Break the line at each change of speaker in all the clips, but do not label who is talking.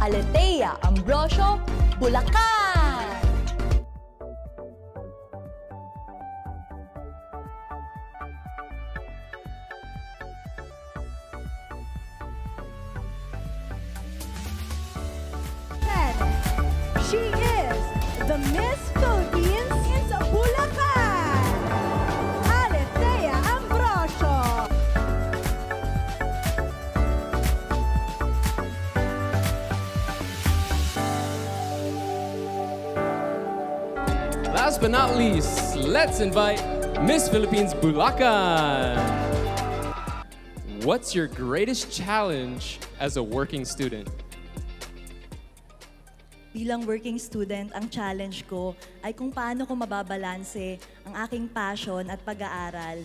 Aletea Ambrosio, Bulacan!
She is the Miss Philippines in Bulacan, Aletea Ambrosio.
Last but not least, let's invite Miss Philippines Bulacan. What's your greatest challenge as a working student?
Bilang working student, ang challenge ko ay kung paano ko mababalanse ang aking passion at pag-aaral.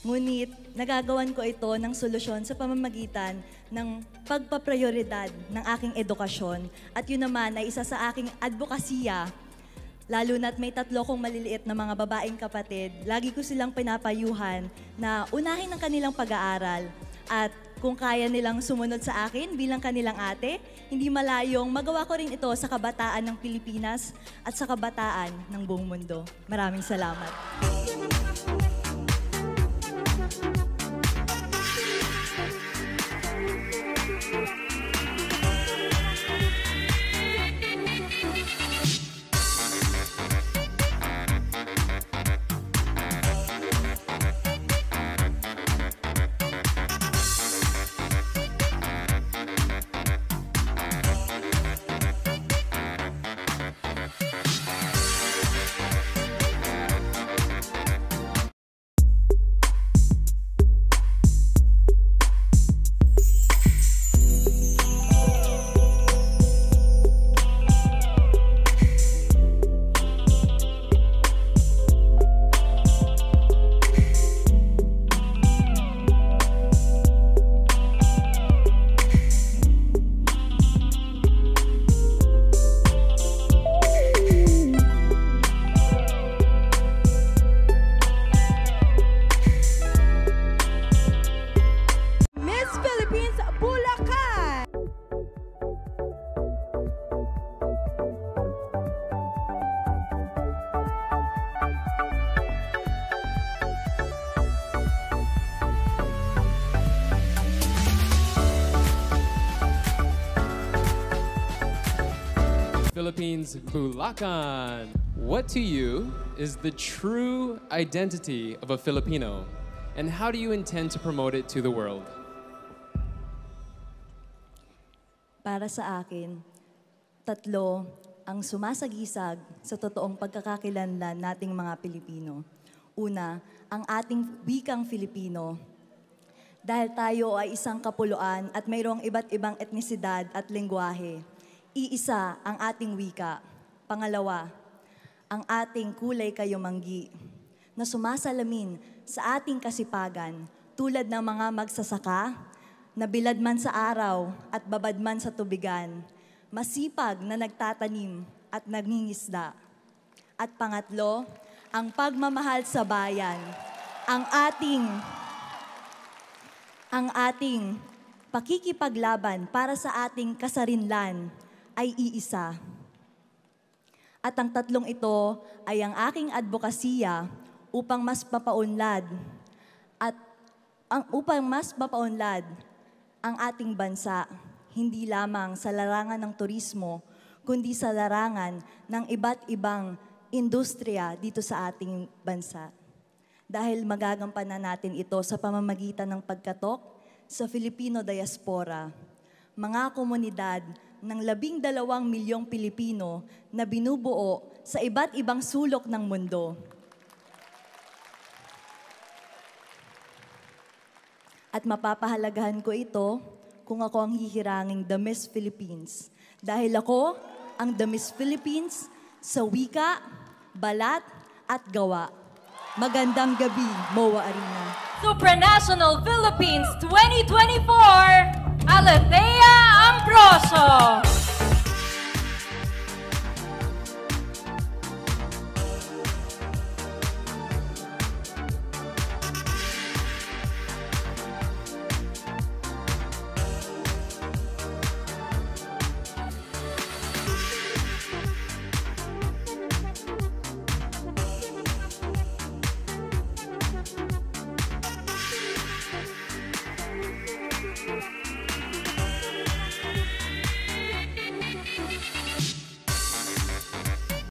Ngunit nagagawan ko ito ng solusyon sa pamamagitan ng pagpaprioridad ng aking edukasyon. At yun naman ay isa sa aking advokasya, lalo na't may 3 kong maliliit na mga babaeng kapatid. Lagi ko silang pinapayuhan na unahin ang kanilang pag-aaral. At kung kaya nilang sumunod sa akin bilang kanilang ate, hindi malayong magawa ko rin ito sa kabataan ng Pilipinas at sa kabataan ng buong mundo. Maraming salamat.
Philippines Bulacan. What to you is the true identity of a Filipino, and how do you intend to promote it to the world?
Para sa akin, 3 ang sumasagisag sa totoong pagkakakilanlan nating mga Pilipino. Una, ang ating wikang Filipino. Dahil tayo ay isang kapuluan at mayroong iba't ibang etnisidad at lengguwahe, iisa ang ating wika. Pangalawa, ang ating kulay kayumanggi na sumasalamin sa ating kasipagan tulad ng mga magsasaka na bilad man sa araw at babad man sa tubigan, masipag na nagtatanim at nangingisda. At pangatlo, ang pagmamahal sa bayan, ang ating pakikipaglaban para sa ating kasarinlan ay iisa. At ang 3 ito ay ang aking advokasya upang mas mapaunlad ang ating bansa, hindi lamang sa larangan ng turismo, kundi sa larangan ng iba't ibang industriya dito sa ating bansa. Dahil magagampanan natin ito sa pamamagitan ng pagkatok sa Filipino diaspora, mga komunidad ng 12 milyong Pilipino na binubuo sa iba't ibang sulok ng mundo. At mapapahalagahan ko ito kung ako ang hihiranging The Miss Philippines. Dahil ako ang The Miss Philippines sa wika, balat at gawa. Magandang gabi, MOA Arena.
Supranational Philippines 2024, Aletea Ambrosio.